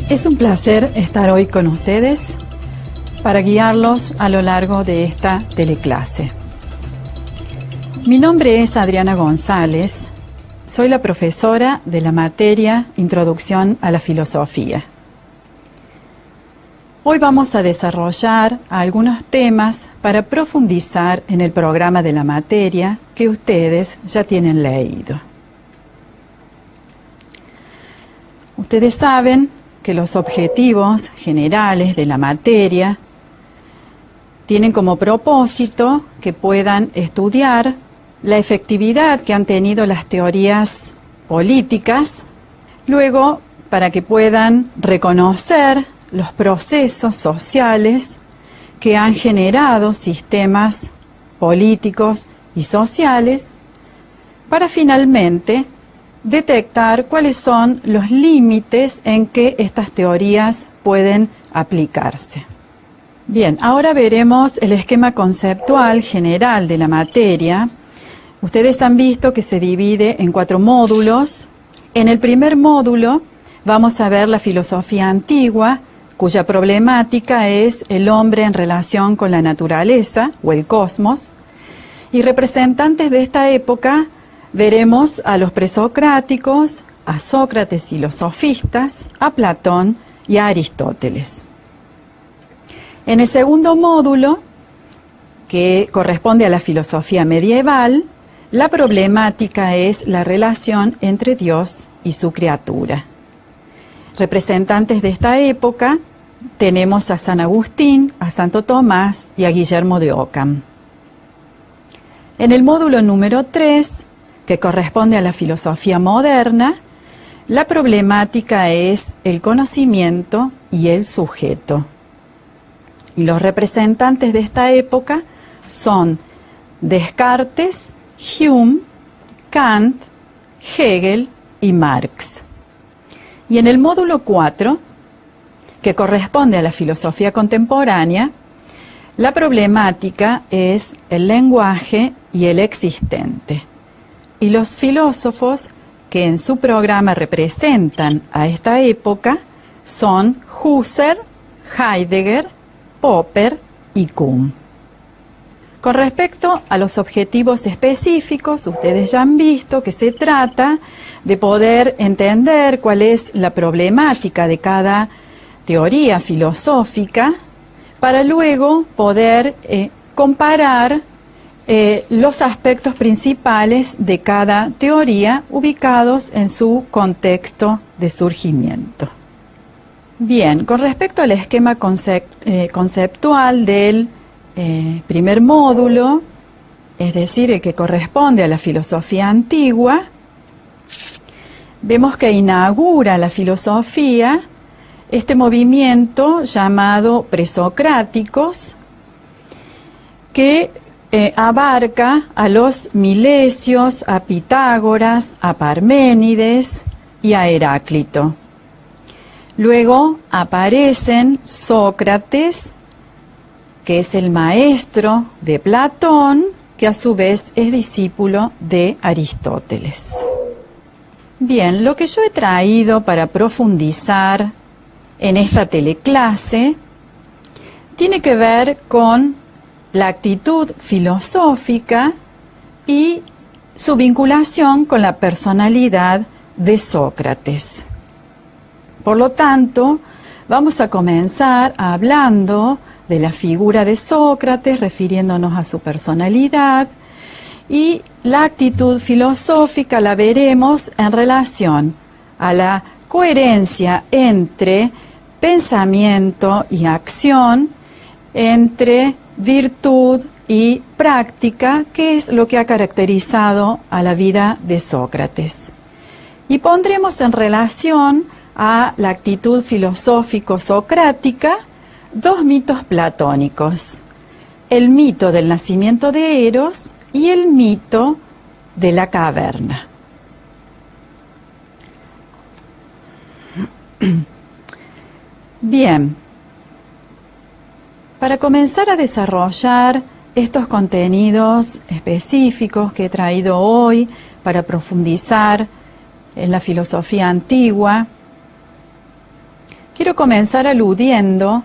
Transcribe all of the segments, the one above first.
Es un placer estar hoy con ustedes para guiarlos a lo largo de esta teleclase. Mi nombre es Adriana González, soy la profesora de la materia Introducción a la Filosofía. Hoy vamos a desarrollar algunos temas para profundizar en el programa de la materia que ustedes ya tienen leído. Ustedes saben que los objetivos generales de la materia tienen como propósito que puedan estudiar la efectividad que han tenido las teorías políticas, luego para que puedan reconocer los procesos sociales que han generado sistemas políticos y sociales, para finalmente detectar cuáles son los límites en que estas teorías pueden aplicarse. Bien, ahora veremos el esquema conceptual general de la materia. Ustedes han visto que se divide en 4 módulos. En el primer módulo vamos a ver la filosofía antigua, cuya problemática es el hombre en relación con la naturaleza o el cosmos. Y representantes de esta época veremos a los presocráticos, a Sócrates y los sofistas, a Platón y a Aristóteles. En el segundo módulo, que corresponde a la filosofía medieval, la problemática es la relación entre Dios y su criatura. Representantes de esta época tenemos a San Agustín, a Santo Tomás y a Guillermo de Ockham. En el módulo número 3, que corresponde a la filosofía moderna, la problemática es el conocimiento y el sujeto. Y los representantes de esta época son Descartes, Hume, Kant, Hegel y Marx. Y en el módulo 4, que corresponde a la filosofía contemporánea, la problemática es el lenguaje y el existente. Y los filósofos que en su programa representan a esta época son Husserl, Heidegger, Popper y Kuhn. Con respecto a los objetivos específicos, ustedes ya han visto que se trata de poder entender cuál es la problemática de cada teoría filosófica para luego poder comparar los aspectos principales de cada teoría ubicados en su contexto de surgimiento. Bien, con respecto al esquema conceptual del primer módulo, es decir, el que corresponde a la filosofía antigua, vemos que inaugura la filosofía este movimiento llamado presocráticos, que abarca a los milesios, a Pitágoras, a Parménides y a Heráclito. Luego aparecen Sócrates, que es el maestro de Platón, que a su vez es discípulo de Aristóteles. Bien, lo que yo he traído para profundizar en esta teleclase tiene que ver con la actitud filosófica y su vinculación con la personalidad de Sócrates. Por lo tanto, vamos a comenzar hablando de la figura de Sócrates, refiriéndonos a su personalidad, y la actitud filosófica la veremos en relación a la coherencia entre pensamiento y acción, entre virtud y práctica, que es lo que ha caracterizado a la vida de Sócrates. Y pondremos en relación a la actitud filosófico-socrática 2 mitos platónicos: el mito del nacimiento de Eros y el mito de la caverna. Bien, para comenzar a desarrollar estos contenidos específicos que he traído hoy para profundizar en la filosofía antigua, quiero comenzar aludiendo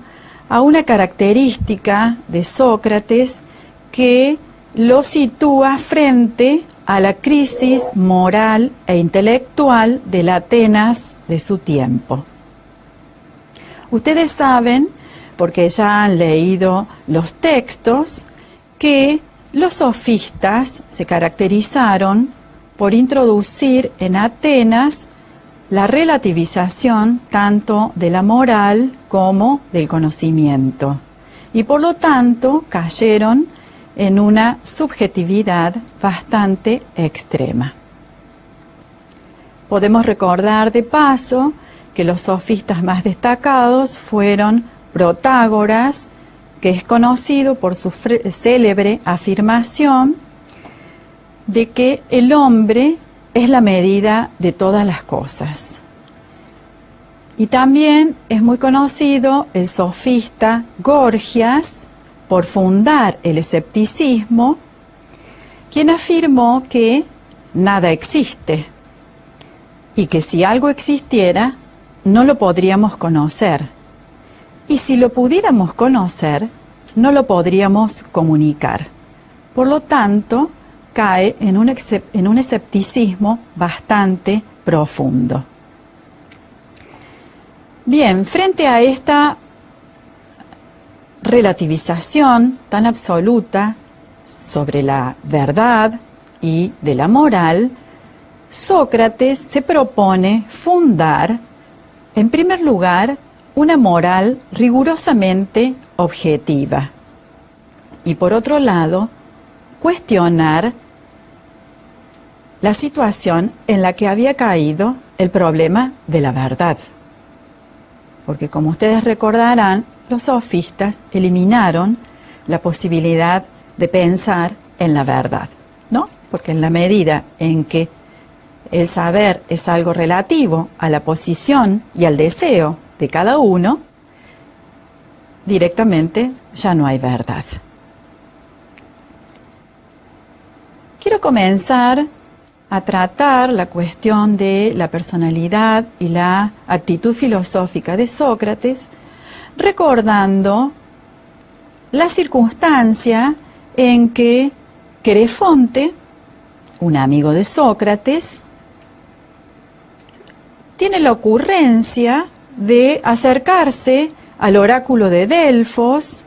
a una característica de Sócrates que lo sitúa frente a la crisis moral e intelectual de la Atenas de su tiempo. Ustedes saben, porque ya han leído los textos, que los sofistas se caracterizaron por introducir en Atenas la relativización tanto de la moral como del conocimiento, y por lo tanto cayeron en una subjetividad bastante extrema. Podemos recordar de paso que los sofistas más destacados fueron Protágoras, que es conocido por su célebre afirmación de que el hombre es la medida de todas las cosas. Y también es muy conocido el sofista Gorgias, por fundar el escepticismo, quien afirmó que nada existe y que si algo existiera, no lo podríamos conocer. Y si lo pudiéramos conocer, no lo podríamos comunicar. Por lo tanto, cae en un escepticismo bastante profundo. Bien, frente a esta relativización tan absoluta sobre la verdad y de la moral, Sócrates se propone fundar, en primer lugar, una moral rigurosamente objetiva y, por otro lado, cuestionar la situación en la que había caído el problema de la verdad. Porque, como ustedes recordarán, los sofistas eliminaron la posibilidad de pensar en la verdad, ¿no? Porque en la medida en que el saber es algo relativo a la posición y al deseo de cada uno, directamente ya no hay verdad. Quiero comenzar a tratar la cuestión de la personalidad y la actitud filosófica de Sócrates, recordando la circunstancia en que Querefonte, un amigo de Sócrates, tiene la ocurrencia de acercarse al oráculo de Delfos.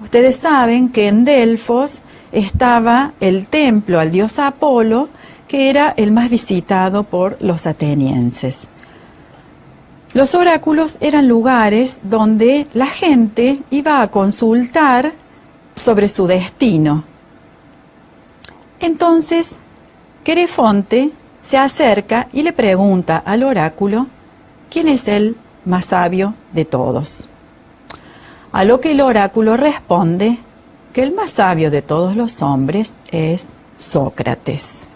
Ustedes saben que en Delfos estaba el templo al dios Apolo, que era el más visitado por los atenienses. Los oráculos eran lugares donde la gente iba a consultar sobre su destino. Entonces, Querefonte se acerca y le pregunta al oráculo quién es el más sabio de todos. A lo que el oráculo responde que el más sabio de todos los hombres es Sócrates.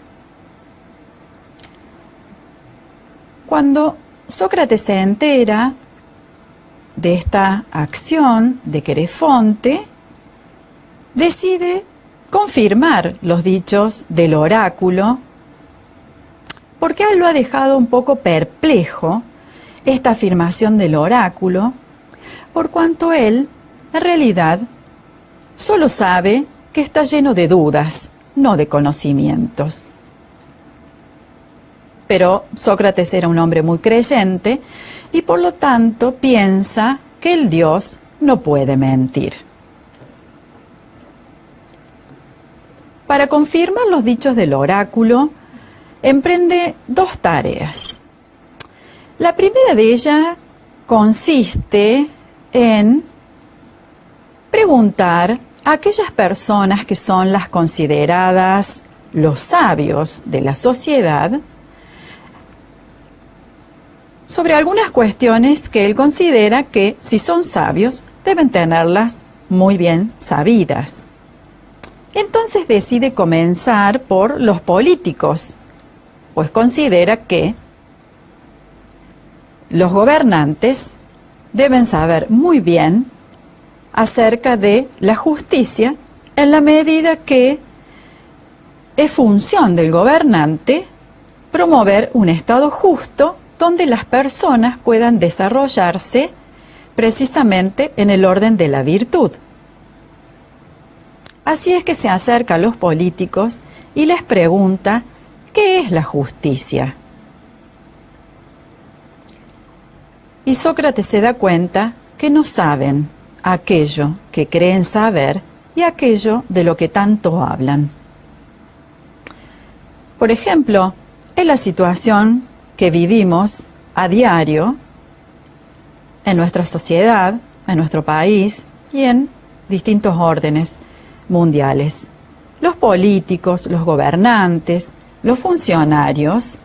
Cuando Sócrates se entera de esta acción de Querefonte, decide confirmar los dichos del oráculo, porque a él lo ha dejado un poco perplejo esta afirmación del oráculo, por cuanto él, en realidad, solo sabe que está lleno de dudas, no de conocimientos. Pero Sócrates era un hombre muy creyente y por lo tanto piensa que el Dios no puede mentir. Para confirmar los dichos del oráculo, emprende dos tareas. La primera de ellas consiste en preguntar a aquellas personas que son las consideradas los sabios de la sociedad sobre algunas cuestiones que él considera que, si son sabios, deben tenerlas muy bien sabidas. Entonces decide comenzar por los políticos, pues considera que los gobernantes deben saber muy bien acerca de la justicia, en la medida que es función del gobernante promover un Estado justo donde las personas puedan desarrollarse precisamente en el orden de la virtud. Así es que se acerca a los políticos y les pregunta ¿qué es la justicia? Y Sócrates se da cuenta que no saben aquello que creen saber y aquello de lo que tanto hablan. Por ejemplo, en la situación que vivimos a diario en nuestra sociedad, en nuestro país y en distintos órdenes mundiales. Los políticos, los gobernantes, los funcionarios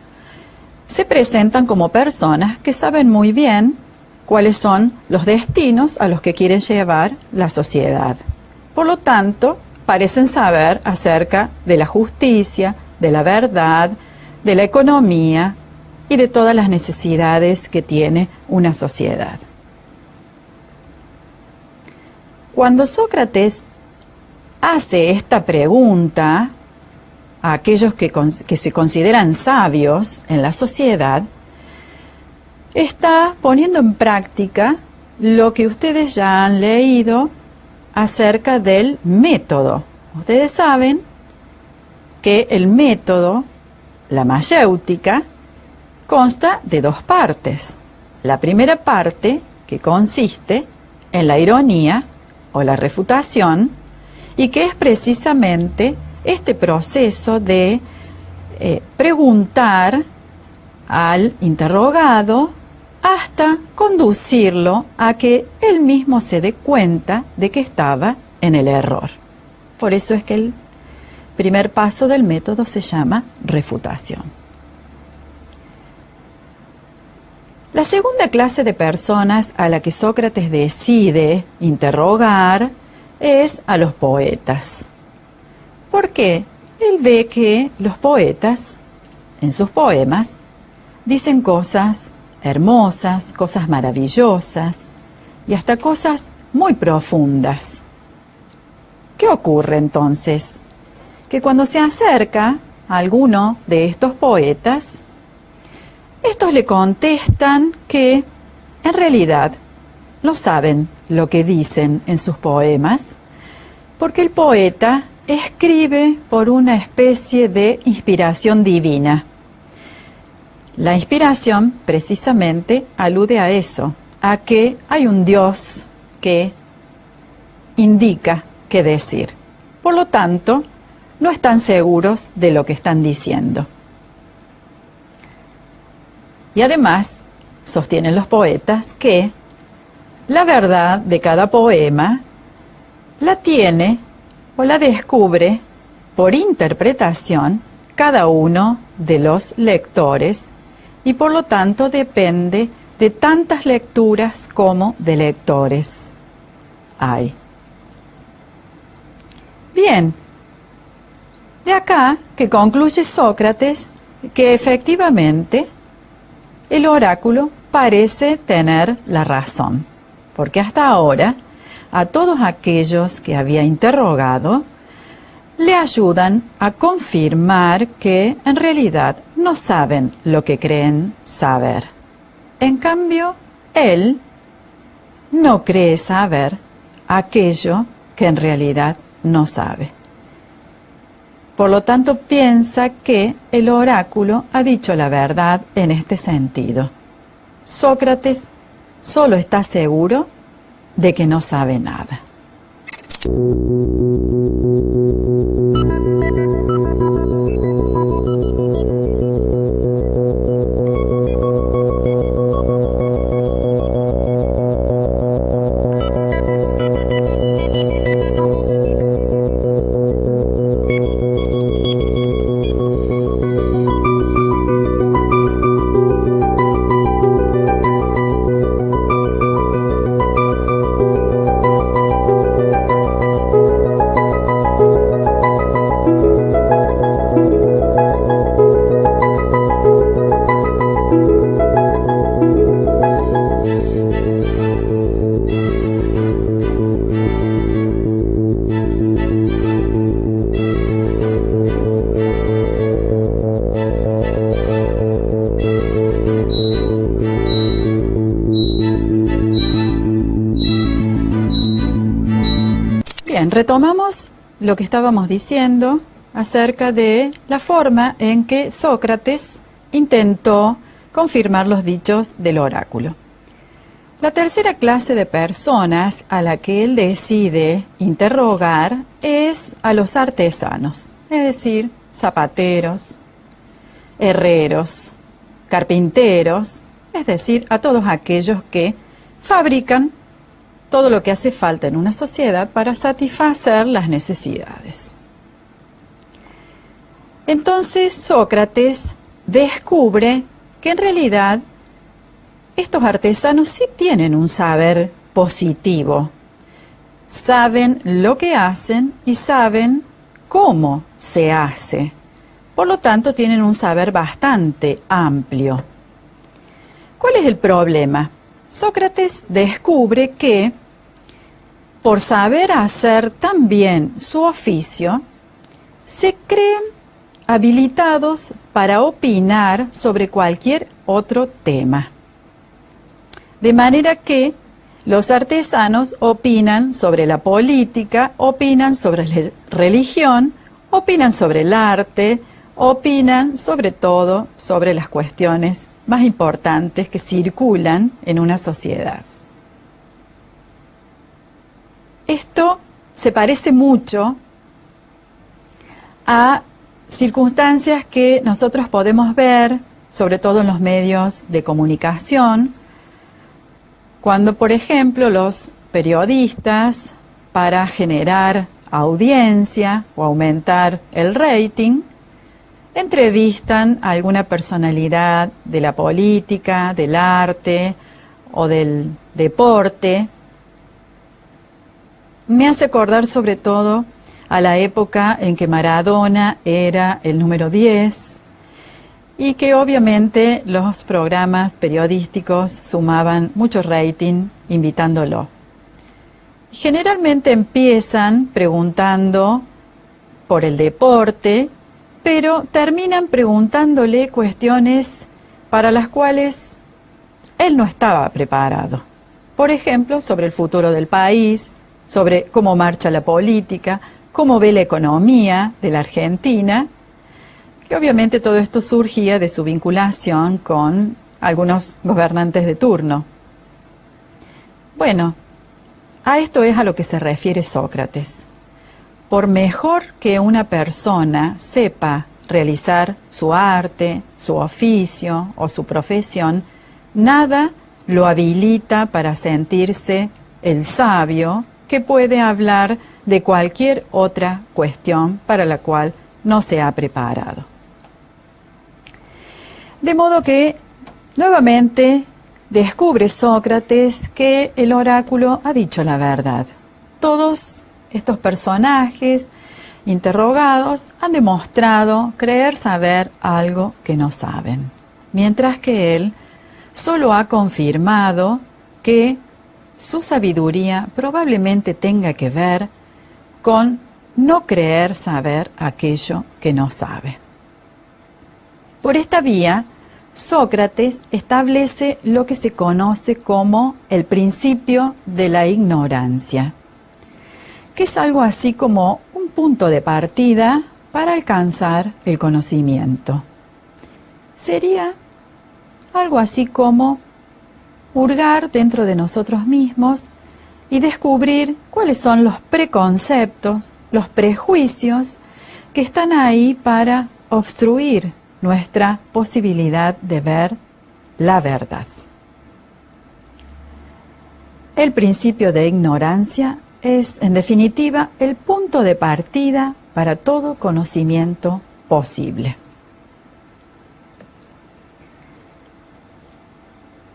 se presentan como personas que saben muy bien cuáles son los destinos a los que quieren llevar la sociedad. Por lo tanto, parecen saber acerca de la justicia, de la verdad, de la economía y de todas las necesidades que tiene una sociedad. Cuando Sócrates hace esta pregunta a aquellos que se consideran sabios en la sociedad, está poniendo en práctica lo que ustedes ya han leído acerca del método. Ustedes saben que el método, la mayéutica, consta de dos partes. La primera parte, que consiste en la ironía o la refutación, y que es precisamente este proceso de preguntar al interrogado hasta conducirlo a que él mismo se dé cuenta de que estaba en el error. Por eso es que el primer paso del método se llama refutación. La segunda clase de personas a la que Sócrates decide interrogar es a los poetas. ¿Por qué? Él ve que los poetas, en sus poemas, dicen cosas hermosas, cosas maravillosas y hasta cosas muy profundas. ¿Qué ocurre entonces? Que cuando se acerca a alguno de estos poetas, estos le contestan que en realidad no saben lo que dicen en sus poemas, porque el poeta escribe por una especie de inspiración divina. La inspiración precisamente alude a eso, a que hay un Dios que indica qué decir. Por lo tanto, no están seguros de lo que están diciendo. Y además, sostienen los poetas que la verdad de cada poema la tiene o la descubre por interpretación cada uno de los lectores y por lo tanto depende de tantas lecturas como de lectores hay. Bien, de acá que concluye Sócrates que efectivamente el oráculo parece tener la razón, porque hasta ahora a todos aquellos que había interrogado le ayudan a confirmar que en realidad no saben lo que creen saber. En cambio, él no cree saber aquello que en realidad no sabe. Por lo tanto, piensa que el oráculo ha dicho la verdad en este sentido. Sócrates solo está seguro de que no sabe nada. Bien, retomamos lo que estábamos diciendo acerca de la forma en que Sócrates intentó confirmar los dichos del oráculo. La tercera clase de personas a la que él decide interrogar es a los artesanos, es decir, zapateros, herreros, carpinteros, es decir, a todos aquellos que fabrican todo lo que hace falta en una sociedad para satisfacer las necesidades. Entonces Sócrates descubre que en realidad estos artesanos sí tienen un saber positivo. Saben lo que hacen y saben cómo se hace. Por lo tanto, tienen un saber bastante amplio. ¿Cuál es el problema? Sócrates descubre que, por saber hacer tan bien su oficio, se creen habilitados para opinar sobre cualquier otro tema. De manera que los artesanos opinan sobre la política, opinan sobre la religión, opinan sobre el arte, opinan sobre todo sobre las cuestiones más importantes que circulan en una sociedad. Esto se parece mucho a circunstancias que nosotros podemos ver, sobre todo en los medios de comunicación, cuando, por ejemplo, los periodistas, para generar audiencia o aumentar el rating, entrevistan a alguna personalidad de la política, del arte o del deporte. Me hace acordar sobre todo a la época en que Maradona era el número 10 y que obviamente los programas periodísticos sumaban mucho rating invitándolo. Generalmente empiezan preguntando por el deporte, pero terminan preguntándole cuestiones para las cuales él no estaba preparado. Por ejemplo, sobre el futuro del país, sobre cómo marcha la política, cómo ve la economía de la Argentina, que obviamente todo esto surgía de su vinculación con algunos gobernantes de turno. Bueno, a esto es a lo que se refiere Sócrates. Por mejor que una persona sepa realizar su arte, su oficio o su profesión, nada lo habilita para sentirse el sabio que puede hablar de cualquier otra cuestión para la cual no se ha preparado. De modo que, nuevamente, descubre Sócrates que el oráculo ha dicho la verdad. Todos estos personajes interrogados han demostrado creer saber algo que no saben, mientras que él solo ha confirmado que su sabiduría probablemente tenga que ver con no creer saber aquello que no sabe. Por esta vía, Sócrates establece lo que se conoce como el principio de la ignorancia, que es algo así como un punto de partida para alcanzar el conocimiento. Sería algo así como hurgar dentro de nosotros mismos y descubrir cuáles son los preconceptos, los prejuicios que están ahí para obstruir nuestra posibilidad de ver la verdad. El principio de ignorancia es, en definitiva, el punto de partida para todo conocimiento posible.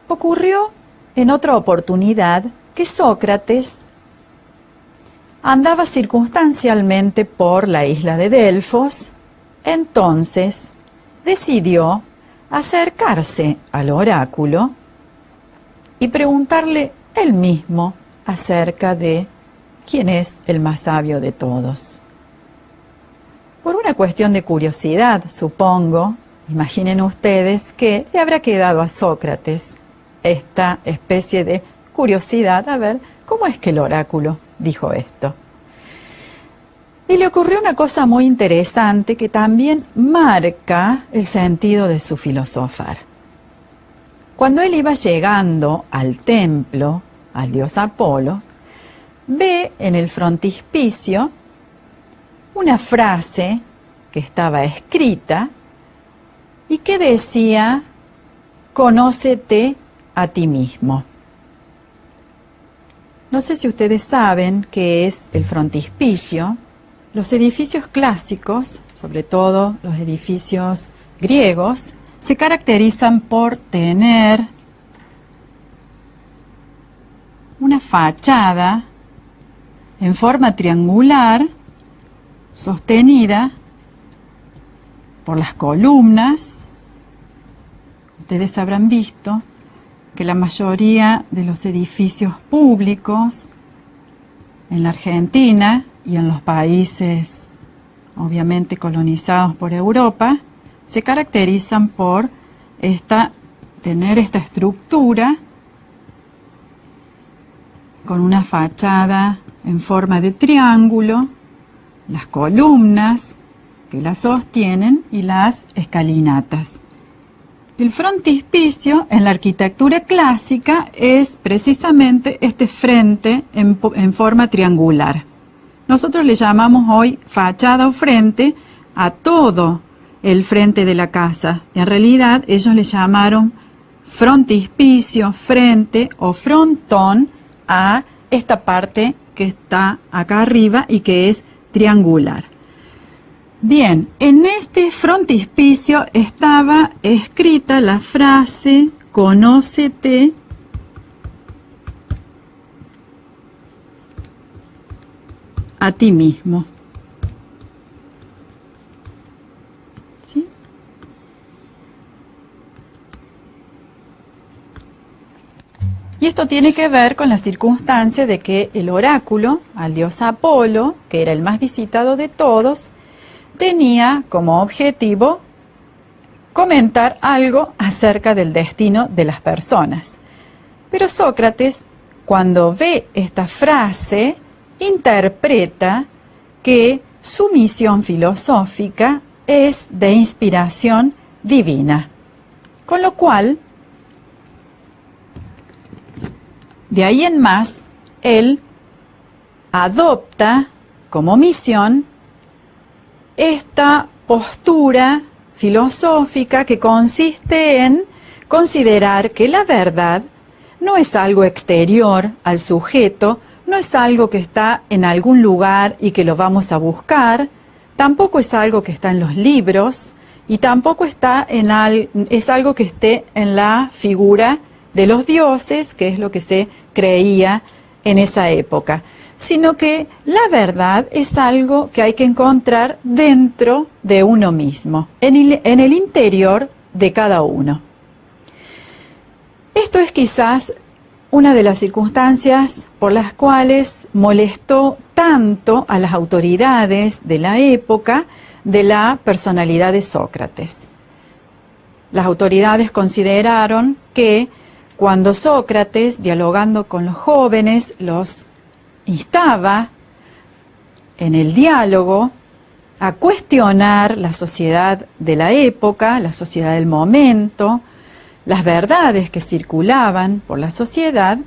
Ocurrió en otra oportunidad que Sócrates andaba circunstancialmente por la isla de Delfos, entonces decidió acercarse al oráculo y preguntarle él mismo acerca de quién es el más sabio de todos. Por una cuestión de curiosidad, supongo, imaginen ustedes que le habrá quedado a Sócrates esta especie de curiosidad a ver cómo es que el oráculo dijo esto. Y le ocurrió una cosa muy interesante que también marca el sentido de su filosofar. Cuando él iba llegando al templo, al dios Apolo, ve en el frontispicio una frase que estaba escrita y que decía: «Conócete a ti mismo». No sé si ustedes saben qué es el frontispicio. Los edificios clásicos, sobre todo los edificios griegos, se caracterizan por tener una fachada en forma triangular sostenida por las columnas. Ustedes habrán visto que la mayoría de los edificios públicos en la Argentina y en los países obviamente colonizados por Europa se caracterizan por tener esta estructura con una fachada en forma de triángulo, las columnas que la sostienen y las escalinatas. El frontispicio en la arquitectura clásica es precisamente este frente en forma triangular. Nosotros le llamamos hoy fachada o frente a todo el frente de la casa. En realidad ellos le llamaron frontispicio, frente o frontón a esta parte que está acá arriba y que es triangular. Bien, en este frontispicio estaba escrita la frase «Conócete a ti mismo». ¿Sí? Y esto tiene que ver con la circunstancia de que el oráculo, al dios Apolo, que era el más visitado de todos, tenía como objetivo comentar algo acerca del destino de las personas. Pero Sócrates, cuando ve esta frase, interpreta que su misión filosófica es de inspiración divina. Con lo cual, de ahí en más, él adopta como misión esta postura filosófica que consiste en considerar que la verdad no es algo exterior al sujeto, no es algo que está en algún lugar y que lo vamos a buscar, tampoco es algo que está en los libros y tampoco es algo que esté en la figura de los dioses, que es lo que se creía en esa época, sino que la verdad es algo que hay que encontrar dentro de uno mismo, en el interior de cada uno. Esto es quizás una de las circunstancias por las cuales molestó tanto a las autoridades de la época de la personalidad de Sócrates. Las autoridades consideraron que cuando Sócrates, dialogando con los jóvenes, los instaba en el diálogo a cuestionar la sociedad de la época, la sociedad del momento, las verdades que circulaban por la sociedad,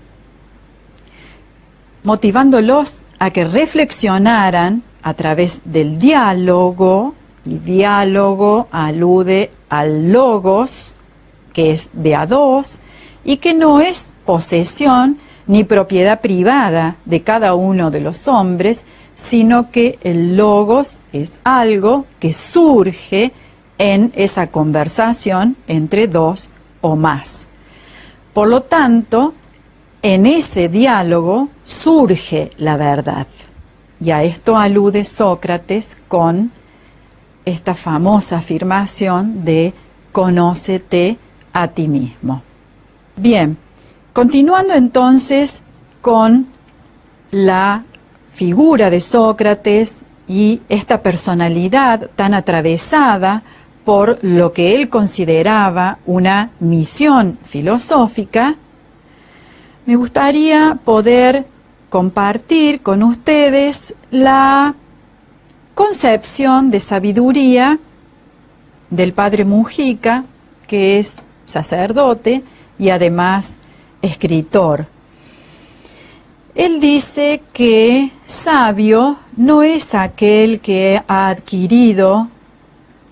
motivándolos a que reflexionaran a través del diálogo, y diálogo alude al logos, que es de a dos, y que no es posesión ni propiedad privada de cada uno de los hombres, sino que el logos es algo que surge en esa conversación entre dos o más. Por lo tanto, en ese diálogo surge la verdad. Y a esto alude Sócrates con esta famosa afirmación de «Conócete a ti mismo». Bien, continuando entonces con la figura de Sócrates y esta personalidad tan atravesada por lo que él consideraba una misión filosófica, me gustaría poder compartir con ustedes la concepción de sabiduría del padre Mujica, que es sacerdote y además escritor. Él dice que sabio no es aquel que ha adquirido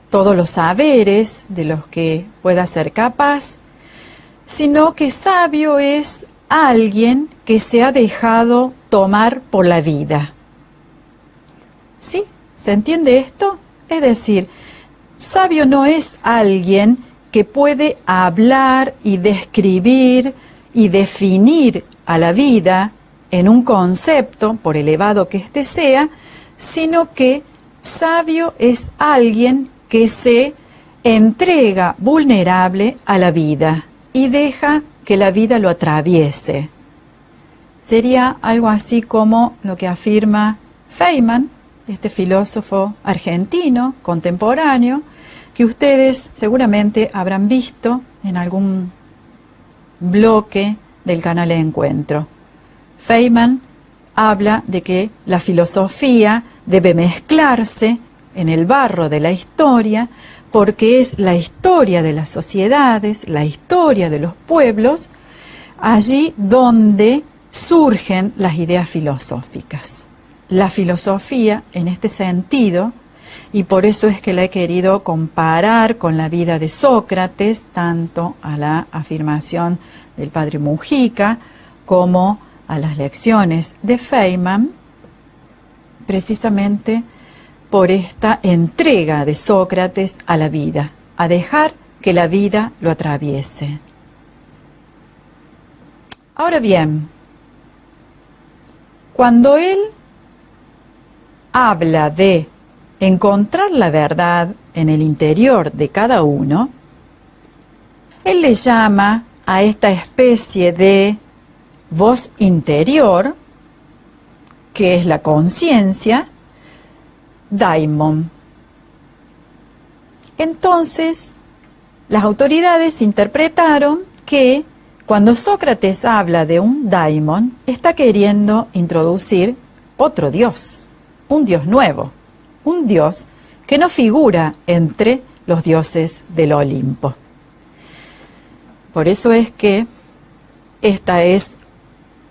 todos los saberes de los que pueda ser capaz, sino que sabio es alguien que se ha dejado tomar por la vida. ¿Sí? ¿Se entiende esto? Es decir, sabio no es alguien que puede hablar y describir y definir a la vida en un concepto, por elevado que éste sea, sino que sabio es alguien que se entrega vulnerable a la vida y deja que la vida lo atraviese. Sería algo así como lo que afirma Feynman, este filósofo argentino contemporáneo, que ustedes seguramente habrán visto en algún bloque del canal Encuentro. Feynman habla de que la filosofía debe mezclarse en el barro de la historia, porque es la historia de las sociedades, la historia de los pueblos, allí donde surgen las ideas filosóficas. La filosofía, en este sentido, y por eso es que la he querido comparar con la vida de Sócrates, tanto a la afirmación del padre Mujica como a las lecciones de Feynman, precisamente por esta entrega de Sócrates a la vida, a dejar que la vida lo atraviese. Ahora bien, cuando él habla de encontrar la verdad en el interior de cada uno, él le llama a esta especie de voz interior, que es la conciencia, daimon. Entonces, las autoridades interpretaron que cuando Sócrates habla de un daimon, está queriendo introducir otro dios, un dios nuevo, un dios que no figura entre los dioses del Olimpo. Por eso es que esta es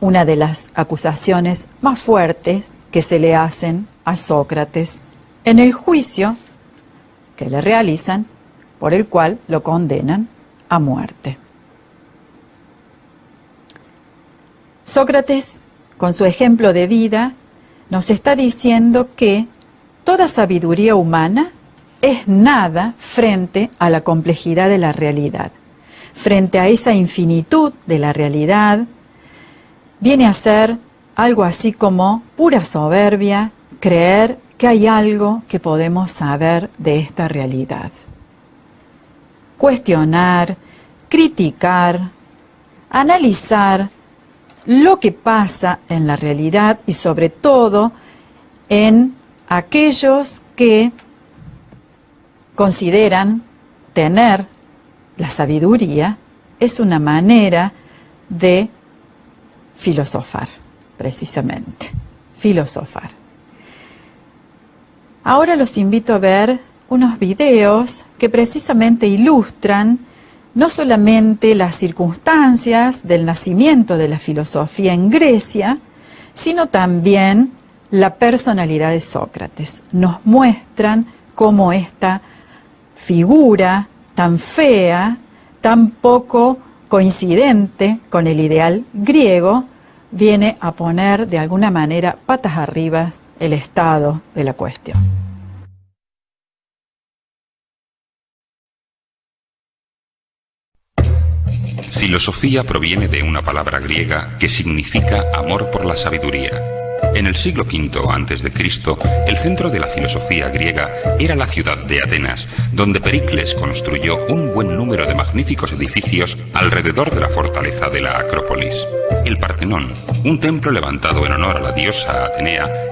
una de las acusaciones más fuertes que se le hacen a Sócrates en el juicio que le realizan, por el cual lo condenan a muerte. Sócrates, con su ejemplo de vida, nos está diciendo que toda sabiduría humana es nada frente a la complejidad de la realidad. Frente a esa infinitud de la realidad, viene a ser algo así como pura soberbia creer que hay algo que podemos saber de esta realidad. Cuestionar, criticar, analizar lo que pasa en la realidad y sobre todo en aquellos que consideran tener la sabiduría, es una manera de filosofar, precisamente, filosofar. Ahora los invito a ver unos videos que precisamente ilustran no solamente las circunstancias del nacimiento de la filosofía en Grecia, sino también la personalidad de Sócrates. Nos muestran cómo esta figura tan fea, tan poco coincidente con el ideal griego, viene a poner de alguna manera patas arriba el estado de la cuestión. Filosofía proviene de una palabra griega que significa amor por la sabiduría. En el siglo V a.C., el centro de la filosofía griega era la ciudad de Atenas, donde Pericles construyó un buen número de magníficos edificios alrededor de la fortaleza de la Acrópolis. El Partenón, un templo levantado en honor a la diosa Atenea,